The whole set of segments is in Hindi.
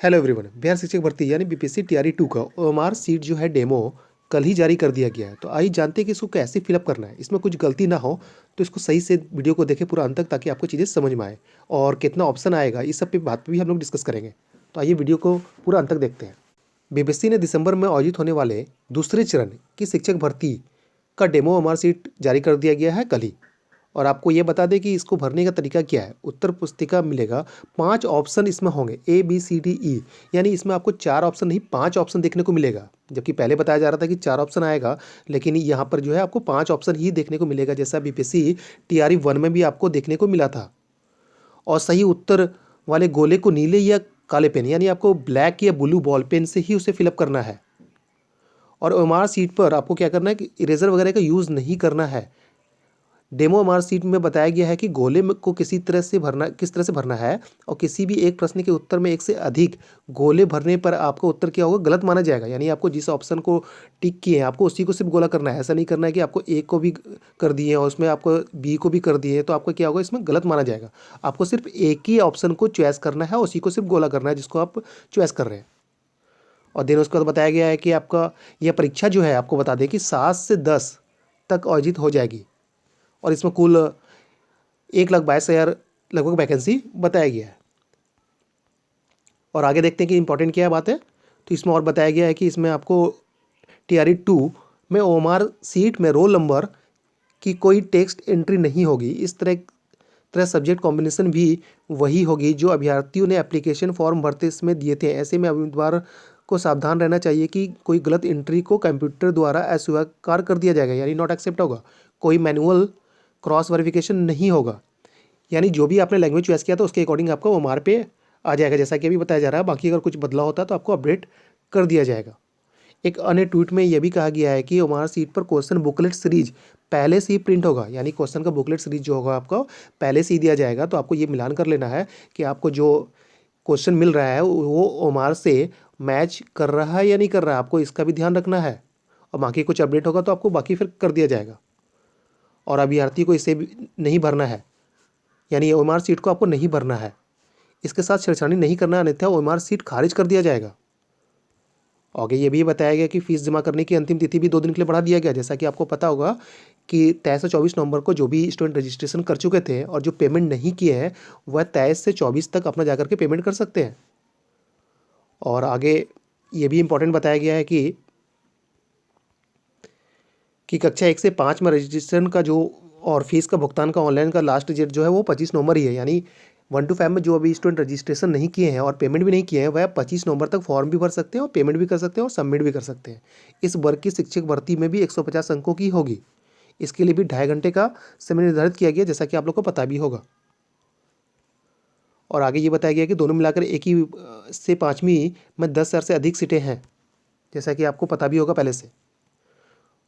Hello everyone. बिहार शिक्षक भर्ती यानी बीपीएससी टीआरई 2 का ओएमआर सीट जो है डेमो कल ही जारी कर दिया गया है। तो आइए जानते हैं कि इसको कैसे फिलअप करना है। इसमें कुछ गलती ना हो तो इसको सही से वीडियो को देखें पूरा अंत तक, ताकि आपको चीज़ें समझ में आए और कितना ऑप्शन आएगा इस सब पे बात पे भी हम लोग डिस्कस करेंगे। तो आइए वीडियो को पूरा अंत तक देखते हैं। बीपीएससी ने दिसंबर में आयोजित होने वाले दूसरे चरण की शिक्षक भर्ती का डेमो ओएमआर सीट जारी कर दिया गया है कल ही। और आपको ये बता दें कि इसको भरने का तरीका क्या है। उत्तर पुस्तिका मिलेगा, 5 ऑप्शन इसमें होंगे, A B C D E. यानी इसमें आपको 4 ऑप्शन नहीं 5 ऑप्शन देखने को मिलेगा, जबकि पहले बताया जा रहा था कि 4 ऑप्शन आएगा। लेकिन यहाँ पर जो है आपको 5 ऑप्शन ही देखने को मिलेगा, जैसा बीपीएससी टीआरई 1 में भी आपको देखने को मिला था। और सही उत्तर वाले गोले को नीले या काले पेन यानी आपको ब्लैक या ब्लू बॉल पेन से ही उसे फिलअप करना है। और ओएमआर सीट पर आपको क्या करना है कि इरेजर वगैरह का यूज़ नहीं करना है। डेमो मार्कशीट में बताया गया है कि गोले को किस तरह से भरना है, और किसी भी एक प्रश्न के उत्तर में एक से अधिक गोले भरने पर आपका उत्तर क्या होगा, गलत माना जाएगा। यानी आपको जिस ऑप्शन को टिक किए हैं आपको उसी को सिर्फ गोला करना है। ऐसा नहीं करना है कि आपको ए को भी कर दिए और उसमें आपको बी को भी कर दिए, तो आपको क्या होगा, इसमें गलत माना जाएगा। आपको सिर्फ एक ही ऑप्शन को चॉइस करना है, उसी को सिर्फ गोला करना है जिसको आप चॉइस कर रहे हैं। और देन उसके बाद बताया गया है कि आपका यह परीक्षा जो है, आपको बता दें कि 7 से 10 तक आयोजित हो जाएगी। और इसमें कुल 1,22,000 लगभग वैकेंसी बताया गया है। और आगे देखते हैं कि इंपॉर्टेंट क्या है बात है। तो इसमें और बताया गया है कि इसमें आपको टीआरई 2 में ओएमआर सीट में रोल नंबर की कोई टेक्स्ट एंट्री नहीं होगी। इस तरह सब्जेक्ट कॉम्बिनेशन भी वही होगी जो अभ्यर्थियों ने एप्लीकेशन फॉर्म भरते समय दिए थे। ऐसे में उम्मीदवार को सावधान रहना चाहिए कि कोई गलत एंट्री को कंप्यूटर द्वारा अस्वीकार कर दिया जाएगा, यानी नॉट एक्सेप्ट होगा। कोई मैनुअल क्रॉस वेरिफिकेशन नहीं होगा। यानी जो भी आपने लैंग्वेज चॉइस किया था उसके अकॉर्डिंग आपका ओएमआर पे आ जाएगा, जैसा कि अभी बताया जा रहा है। बाकी अगर कुछ बदलाव होता है तो आपको अपडेट कर दिया जाएगा। एक अन्य ट्वीट में यह भी कहा गया है कि ओएमआर सीट पर क्वेश्चन बुकलेट सीरीज पहले से ही प्रिंट होगा। यानी क्वेश्चन का बुकलेट सीरीज जो होगा आपको पहले से ही दिया जाएगा। तो आपको ये मिलान कर लेना है कि आपको जो क्वेश्चन मिल रहा है वो ओएमआर से मैच कर रहा है या नहीं कर रहा है, आपको इसका भी ध्यान रखना है। और बाकी कुछ अपडेट होगा तो आपको बाकी फिर कर दिया जाएगा। और अभ्यर्थी को इसे भी नहीं भरना है, यानी ओएमआर सीट को आपको नहीं भरना है। इसके साथ छेड़छाड़ी नहीं करना है, अन्यथा ओएमआर सीट खारिज कर दिया जाएगा। आगे ये भी बताया गया कि फीस जमा करने की अंतिम तिथि भी 2 दिन के लिए बढ़ा दिया गया। जैसा कि आपको पता होगा कि 23 से 24 नवंबर को जो भी स्टूडेंट रजिस्ट्रेशन कर चुके थे और जो पेमेंट नहीं किए हैं वह 23 से 24 तक अपना जाकर के पेमेंट कर सकते हैं। और आगे ये भी इम्पोर्टेंट बताया गया है कि कक्षा 1 से 5 में रजिस्ट्रेशन का जो और फीस का भुगतान का ऑनलाइन का लास्ट डेट जो है वो 25 नवंबर ही है। यानी 1 to 5 में जो अभी स्टूडेंट रजिस्ट्रेशन नहीं किए हैं और पेमेंट भी नहीं किए हैं वह 25 नवंबर तक फॉर्म भी भर सकते हैं और पेमेंट भी कर सकते हैं और सबमिट भी कर सकते हैं। इस वर्ग की शिक्षक भर्ती में भी 150 अंकों की होगी। इसके लिए भी 2.5 घंटे का समय निर्धारित किया गया, जैसा कि आप लोग को पता भी होगा। और आगे ये बताया गया कि दोनों मिलाकर एक ही से 5वीं में 10,000 से अधिक सीटें हैं, जैसा कि आपको पता भी होगा पहले से।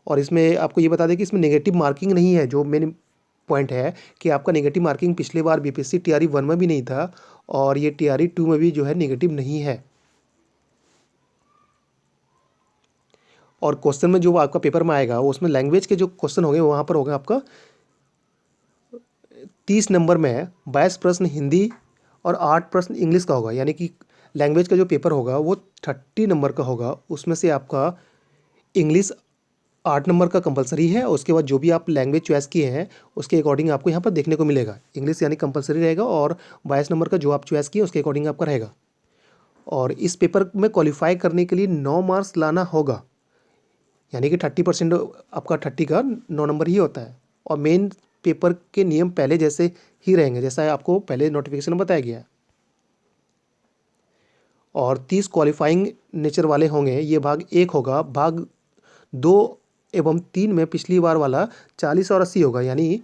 और इसमें आपको ये बता दें कि इसमें नेगेटिव मार्किंग नहीं है। जो मेन पॉइंट है कि आपका नेगेटिव मार्किंग पिछले बार बीपीएससी टीआरई 1 में भी नहीं था और ये टीआरई 2 में भी जो है नेगेटिव नहीं है। और क्वेश्चन में जो आपका पेपर में आएगा वो उसमें लैंग्वेज के जो क्वेश्चन होंगे वहाँ पर होगा आपका 30 नंबर में 22 प्रश्न हिंदी और 8 प्रश्न इंग्लिश का होगा। यानी कि लैंग्वेज का जो पेपर होगा वो 30 नंबर का होगा। उसमें से आपका इंग्लिश 8 नंबर का कंपलसरी है। उसके बाद जो भी आप लैंग्वेज चॉइस किए हैं उसके अकॉर्डिंग आपको यहाँ पर देखने को मिलेगा। इंग्लिश यानी कंपलसरी रहेगा और 22 नंबर का जो आप चॉइस किए उसके अकॉर्डिंग आपका रहेगा। और इस पेपर में क्वालिफाई करने के लिए 9 मार्क्स लाना होगा। यानी कि 30% आपका 30 का 9 नंबर ही होता है। और मेन पेपर के नियम पहले जैसे ही रहेंगे, जैसा आपको पहले नोटिफिकेशन में बताया गया है। और 30 क्वालिफाइंग नेचर वाले होंगे। ये भाग 1 होगा। भाग 2 एवं 3 में पिछली बार वाला 40 और 80 होगा। यानी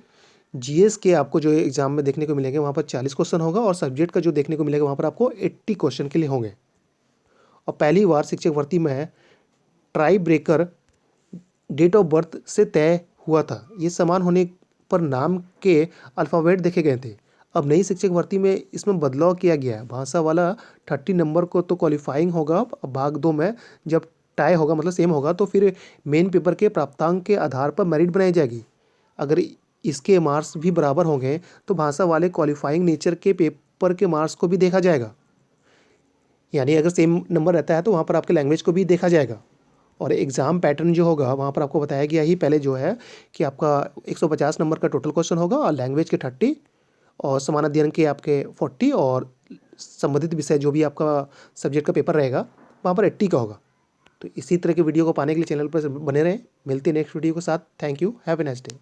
जीएस के आपको जो एग्जाम में देखने को मिलेंगे वहाँ पर 40 क्वेश्चन होगा और सब्जेक्ट का जो देखने को मिलेगा वहाँ पर आपको 80 क्वेश्चन के लिए होंगे। और पहली बार शिक्षक भर्ती में tie breaker date of birth से तय हुआ था। ये समान होने पर नाम के अल्फ़ाबेट देखे गए थे। अब नई शिक्षक भर्ती में इसमें बदलाव किया गया है। भाषा वाला 30 नंबर को तो क्वालिफाइंग होगा। अब भाग 2 में जब टाई होगा मतलब सेम होगा तो फिर मेन पेपर के प्राप्तांक के आधार पर मेरिट बनाई जाएगी। अगर इसके मार्क्स भी बराबर होंगे तो भाषा वाले क्वालिफाइंग नेचर के पेपर के मार्क्स को भी देखा जाएगा। यानी अगर सेम नंबर रहता है तो वहाँ पर आपके लैंग्वेज को भी देखा जाएगा। और एग्ज़ाम पैटर्न जो होगा वहाँ पर आपको बताया गया ही पहले जो है कि आपका 150 नंबर का टोटल क्वेश्चन होगा और लैंग्वेज के 30 और समान अध्ययन के आपके 40 और संबंधित विषय जो भी आपका सब्जेक्ट का पेपर रहेगा वहाँ पर 80 का होगा। तो इसी तरह के वीडियो को पाने के लिए चैनल पर बने रहें। मिलते हैं नेक्स्ट वीडियो के साथ। Thank you. Have a nice day.